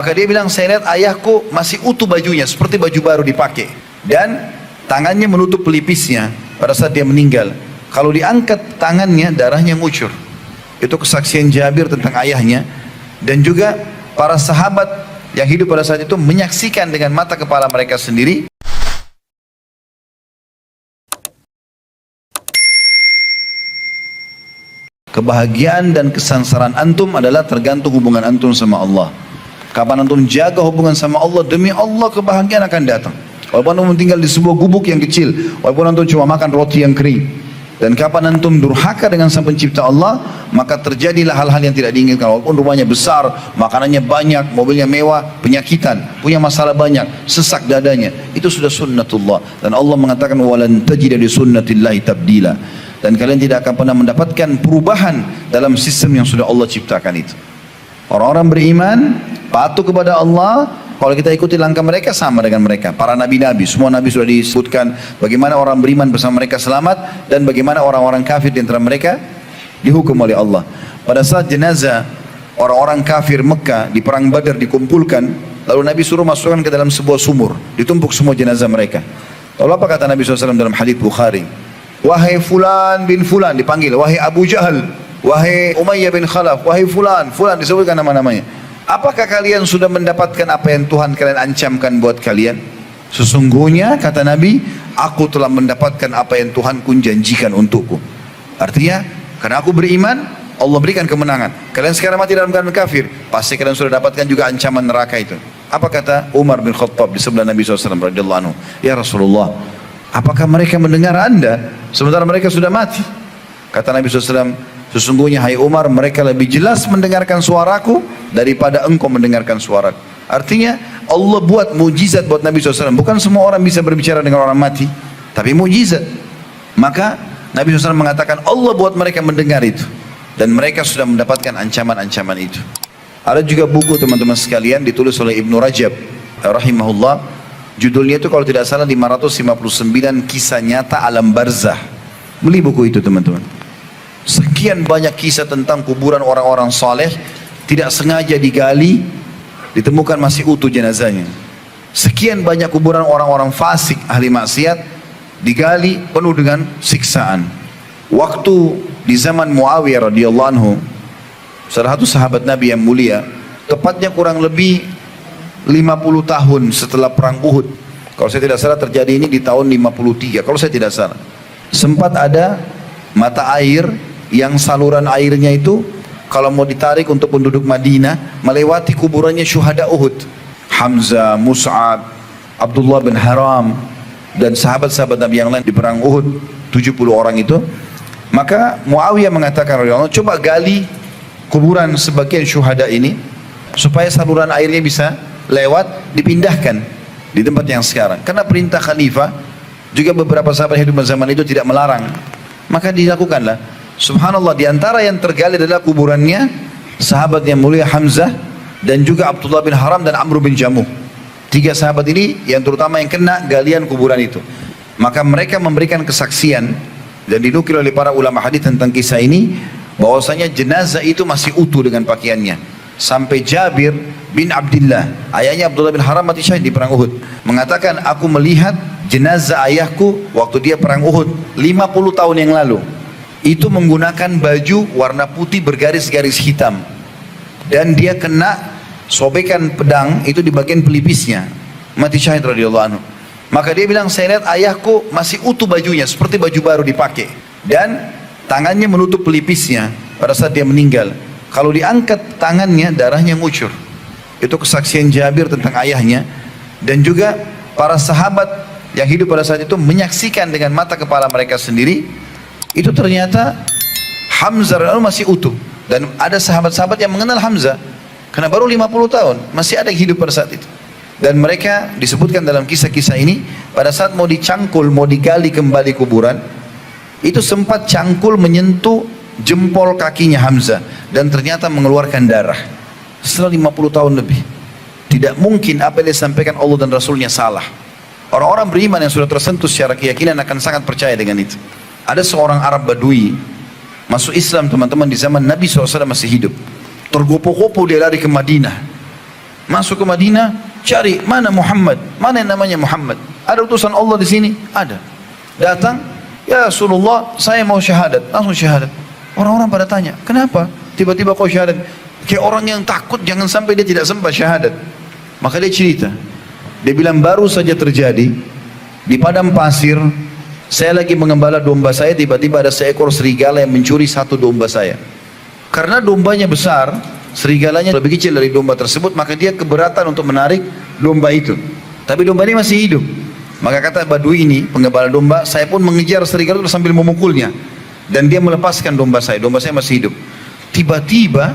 Maka dia bilang, saya lihat ayahku masih utuh bajunya, seperti baju baru dipakai. Dan tangannya menutup pelipisnya pada saat dia meninggal. Kalau diangkat tangannya, darahnya ngucur. Itu kesaksian Jabir tentang ayahnya. Dan juga para sahabat yang hidup pada saat itu menyaksikan dengan mata kepala mereka sendiri. Kebahagiaan dan kesengsaraan antum adalah tergantung hubungan antum sama Allah. Kapan antum jaga hubungan sama Allah, demi Allah kebahagiaan akan datang. Walaupun antum tinggal di sebuah gubuk yang kecil, walaupun antum cuma makan roti yang kering. Dan kapan antum durhaka dengan sang pencipta Allah, maka terjadilah hal-hal yang tidak diinginkan. Walaupun rumahnya besar, makanannya banyak, mobilnya mewah, penyakitan, punya masalah banyak, sesak dadanya. Itu sudah sunnatullah. Dan Allah mengatakan, walan tajida li sunnatillahi tabdila. Dan kalian tidak akan pernah mendapatkan perubahan dalam sistem yang sudah Allah ciptakan itu. Orang-orang beriman patuh kepada Allah. Kalau kita ikuti langkah mereka, sama dengan mereka. Para nabi-nabi, semua nabi sudah disebutkan bagaimana orang beriman bersama mereka selamat, dan bagaimana orang-orang kafir di antara mereka dihukum oleh Allah. Pada saat jenazah orang-orang kafir Mekah di perang Badar dikumpulkan, lalu Nabi suruh masukkan ke dalam sebuah sumur, ditumpuk semua jenazah mereka. Lalu apa kata Nabi SAW dalam hadits Bukhari? Wahai fulan bin fulan, dipanggil. Wahai Abu Jahal, wahai Umayyah bin Khalaf, wahai fulan, fulan, disebutkan nama-namanya. Apakah kalian sudah mendapatkan apa yang Tuhan kalian ancamkan buat kalian? Sesungguhnya kata Nabi, aku telah mendapatkan apa yang Tuhanku janjikan untukku. Artinya, karena aku beriman, Allah berikan kemenangan. Kalian sekarang mati dalam keadaan kafir, pasti kalian sudah dapatkan juga ancaman neraka itu. Apa kata Umar bin Khattab di sebelah Nabi SAW radhiyallahu anhu? Ya Rasulullah, apakah mereka mendengar Anda sementara mereka sudah mati? Kata Nabi SAW, sesungguhnya hai Umar, mereka lebih jelas mendengarkan suaraku daripada engkau mendengarkan suaraku. Artinya Allah buat mujizat buat Nabi SAW. Bukan semua orang bisa berbicara dengan orang mati, tapi mujizat. Maka Nabi SAW mengatakan Allah buat mereka mendengar itu, dan mereka sudah mendapatkan ancaman-ancaman itu. Ada juga buku teman-teman sekalian ditulis oleh Ibnu Rajab rahimahullah. Judulnya itu kalau tidak salah 559 kisah nyata alam barzah. Beli buku itu teman-teman. Sekian banyak kisah tentang kuburan orang-orang saleh, tidak sengaja digali, ditemukan masih utuh jenazahnya. Sekian banyak kuburan orang-orang fasik, ahli maksiat, digali penuh dengan siksaan. Waktu di zaman Muawiyah radhiyallahu anhu, salah satu sahabat Nabi yang mulia, tepatnya kurang lebih 50 tahun setelah perang Uhud. Kalau saya tidak salah terjadi ini di tahun 53, kalau saya tidak salah. Sempat ada mata air yang saluran airnya itu kalau mau ditarik untuk penduduk Madinah melewati kuburannya syuhada Uhud, Hamzah, Mus'ab, Abdullah bin Haram, dan sahabat-sahabat Nabi yang lain di perang Uhud, 70 orang itu. Maka Muawiyah mengatakan, coba gali kuburan sebagian syuhada ini supaya saluran airnya bisa lewat, dipindahkan di tempat yang sekarang. Karena perintah khalifah, juga beberapa sahabat hidup zaman itu tidak melarang, maka dilakukanlah. Subhanallah, di antara yang tergali adalah kuburannya sahabat yang mulia Hamzah, dan juga Abdullah bin Haram dan Amr bin Jamuh. 3 sahabat ini yang terutama yang kena galian kuburan itu. Maka mereka memberikan kesaksian, dan dinukil oleh para ulama hadis tentang kisah ini, bahwasanya jenazah itu masih utuh dengan pakaiannya. Sampai Jabir bin Abdullah, ayahnya Abdullah bin Haram mati syahid di perang Uhud, mengatakan, aku melihat jenazah ayahku waktu dia perang Uhud 50 tahun yang lalu. Itu menggunakan baju warna putih bergaris-garis hitam, dan dia kena sobekan pedang itu di bagian pelipisnya, mati syahid radhiyallahu anhu. Maka dia bilang, saya lihat ayahku masih utuh bajunya, seperti baju baru dipakai, dan tangannya menutup pelipisnya pada saat dia meninggal. Kalau diangkat tangannya, darahnya ngucur. Itu kesaksian Jabir tentang ayahnya. Dan juga para sahabat yang hidup pada saat itu menyaksikan dengan mata kepala mereka sendiri. Itu ternyata Hamzah masih utuh. Dan ada sahabat-sahabat yang mengenal Hamzah, karena baru 50 tahun, masih ada yang hidup pada saat itu. Dan mereka disebutkan dalam kisah-kisah ini, pada saat mau dicangkul, mau digali kembali kuburan, itu sempat cangkul menyentuh jempol kakinya Hamzah, dan ternyata mengeluarkan darah. Setelah 50 tahun lebih. Tidak mungkin apa yang disampaikan Allah dan Rasulnya salah. Orang-orang beriman yang sudah tersentuh secara keyakinan akan sangat percaya dengan itu. Ada seorang Arab Badui masuk Islam teman-teman di zaman Nabi SAW masih hidup. Tergopoh-gopoh dia lari ke Madinah. Masuk ke Madinah, cari mana Muhammad, mana yang namanya Muhammad. Ada utusan Allah di sini? Ada. Datang, ya Rasulullah, saya mau syahadat. Langsung syahadat. Orang-orang pada tanya, kenapa tiba-tiba kau syahadat? Kayak orang yang takut jangan sampai dia tidak sempat syahadat. Maka dia cerita, dia bilang baru saja terjadi di padang pasir, saya lagi mengembala domba saya, tiba-tiba ada seekor serigala yang mencuri satu domba saya. Karena dombanya besar, serigalanya lebih kecil dari domba tersebut, maka dia keberatan untuk menarik domba itu. Tapi domba ini masih hidup. Maka kata Badui ini, penggembala domba, saya pun mengejar serigala itu sambil memukulnya. Dan dia melepaskan domba saya masih hidup. Tiba-tiba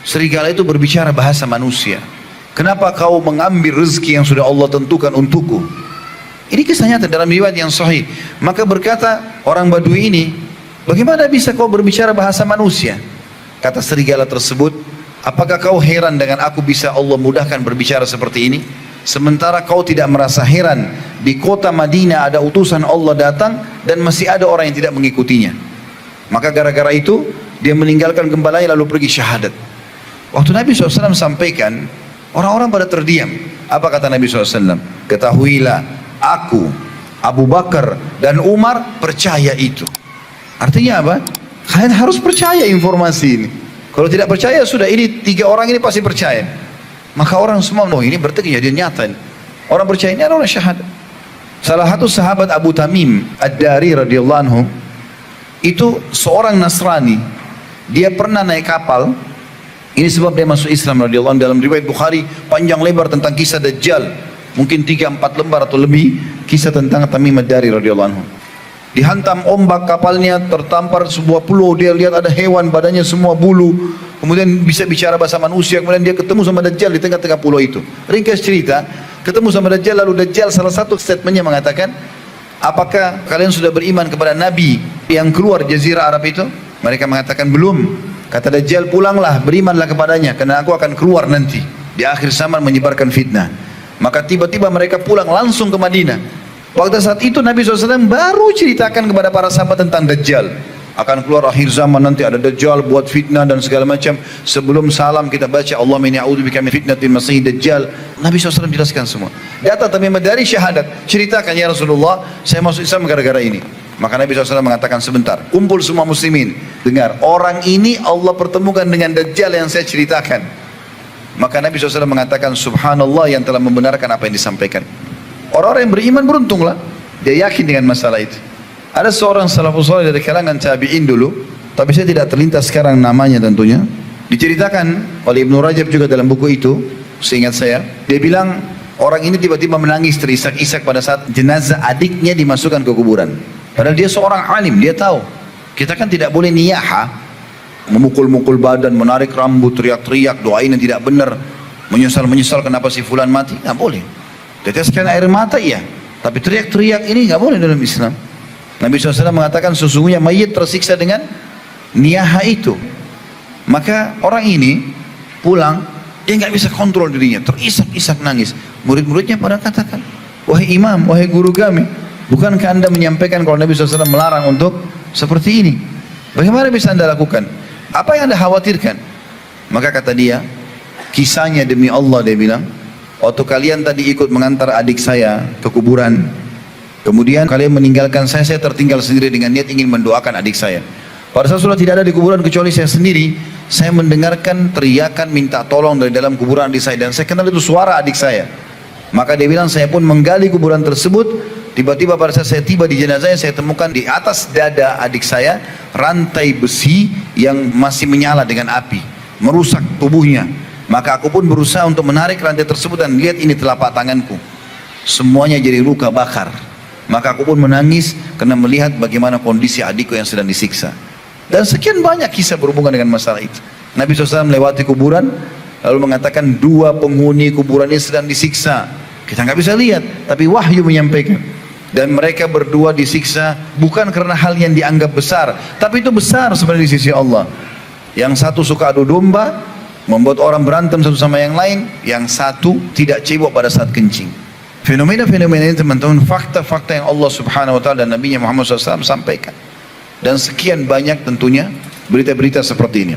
serigala itu berbicara bahasa manusia. Kenapa kau mengambil rezeki yang sudah Allah tentukan untukku? Ini kisahnya dalam riwayat yang sahih. Maka berkata orang Badui ini, bagaimana bisa kau berbicara bahasa manusia? Kata serigala tersebut, apakah kau heran dengan aku bisa Allah mudahkan berbicara seperti ini? Sementara kau tidak merasa heran, di kota Madinah ada utusan Allah datang dan masih ada orang yang tidak mengikutinya. Maka gara-gara itu, dia meninggalkan gembalanya lalu pergi syahadat. Waktu Nabi SAW sampaikan, orang-orang pada terdiam. Apa kata Nabi SAW? Ketahuilah, aku, Abu Bakar dan Umar percaya itu. Artinya apa? Kalian harus percaya informasi ini. Kalau tidak percaya sudah, ini tiga orang ini pasti percaya. Maka orang semua, oh ini berarti kejadian nyata ini. Orang percaya ini adalah syahadat. Salah satu sahabat Abu Tamim Ad-Dari radhiyallahu anhu, itu seorang Nasrani. Dia pernah naik kapal. Ini sebab dia masuk Islam radhiyallahu anhu. Dalam riwayat Bukhari panjang lebar tentang kisah Dajjal. Mungkin 3-4 lembar atau lebih kisah tentang Tamim Ad-Dari radhiyallahu anhu. Dihantam ombak kapalnya, tertampar sebuah pulau, dia lihat ada hewan badannya semua bulu, kemudian bisa bicara bahasa manusia, kemudian dia ketemu sama Dajjal di tengah-tengah pulau itu. Ringkas cerita, ketemu sama Dajjal, lalu Dajjal salah satu statementnya mengatakan, apakah kalian sudah beriman kepada Nabi yang keluar jazirah Arab itu? Mereka mengatakan belum. Kata Dajjal, pulanglah, berimanlah kepadanya, karena aku akan keluar nanti di akhir zaman menyebarkan fitnah. Maka tiba-tiba mereka pulang langsung ke Madinah. Waktu saat itu Nabi SAW baru ceritakan kepada para sahabat tentang Dajjal. Akan keluar akhir zaman nanti ada Dajjal buat fitnah dan segala macam. Sebelum salam kita baca Allahumma inni a'udzubika min fitnatil masih Dajjal. Nabi SAW jelaskan semua. Datang Tamim dari syahadat, ceritakan ya Rasulullah, saya masuk Islam gara-gara ini. Maka Nabi SAW mengatakan sebentar, kumpul semua muslimin, dengar, orang ini Allah pertemukan dengan Dajjal yang saya ceritakan. Maka Nabi SAW mengatakan subhanallah yang telah membenarkan apa yang disampaikan. Orang-orang yang beriman beruntunglah, dia yakin dengan masalah itu. Ada seorang salafus saleh dari kalangan tabi'in dulu, tapi saya tidak terlintas sekarang namanya tentunya. Diceritakan oleh Ibnu Rajab juga dalam buku itu, seingat saya, dia bilang orang ini tiba-tiba menangis terisak-isak pada saat jenazah adiknya dimasukkan ke kuburan. Padahal dia seorang alim, dia tahu. Kita kan tidak boleh niyaha, memukul-mukul badan, menarik rambut, teriak-teriak, doain yang tidak benar, menyesal-menyesal kenapa si fulan mati, tidak boleh. Teteskan air mata iya, tapi teriak-teriak ini nggak boleh dalam Islam. Nabi SAW mengatakan sesungguhnya mayit tersiksa dengan niyaha itu. Maka orang ini pulang, dia nggak bisa kontrol dirinya, terisak-isak nangis. Murid-muridnya pada katakan, wahai imam, wahai guru kami, bukankah anda menyampaikan kalau Nabi SAW melarang untuk seperti ini? Bagaimana bisa anda lakukan? Apa yang anda khawatirkan? Maka kata dia, kisahnya demi Allah, dia bilang, waktu kalian tadi ikut mengantar adik saya ke kuburan, kemudian kalian meninggalkan saya tertinggal sendiri dengan niat ingin mendoakan adik saya. Pada saat sudah tidak ada di kuburan kecuali saya sendiri, saya mendengarkan teriakan minta tolong dari dalam kuburan adik saya, dan saya kenal itu suara adik saya. Maka dia bilang saya pun menggali kuburan tersebut. Tiba-tiba pada saat saya tiba di jenazahnya, saya temukan di atas dada adik saya rantai besi yang masih menyala dengan api, merusak tubuhnya. Maka aku pun berusaha untuk menarik rantai tersebut dan lihat ini telapak tanganku, semuanya jadi luka bakar. Maka aku pun menangis karena melihat bagaimana kondisi adikku yang sedang disiksa. Dan sekian banyak kisah berhubungan dengan masalah itu. Nabi SAW melewati kuburan lalu mengatakan 2 penghuni kuburan ini sedang disiksa. Kita nggak bisa lihat, tapi wahyu menyampaikan. Dan mereka berdua disiksa bukan karena hal yang dianggap besar, tapi itu besar sebenarnya di sisi Allah. Yang satu suka adu domba, membuat orang berantem satu sama yang lain. Yang satu tidak cebok pada saat kencing. Fenomena-fenomena ini teman-teman, fakta-fakta yang Allah Subhanahu Wa Taala dan Nabi Muhammad SAW sampaikan. Dan sekian banyak tentunya berita-berita seperti ini.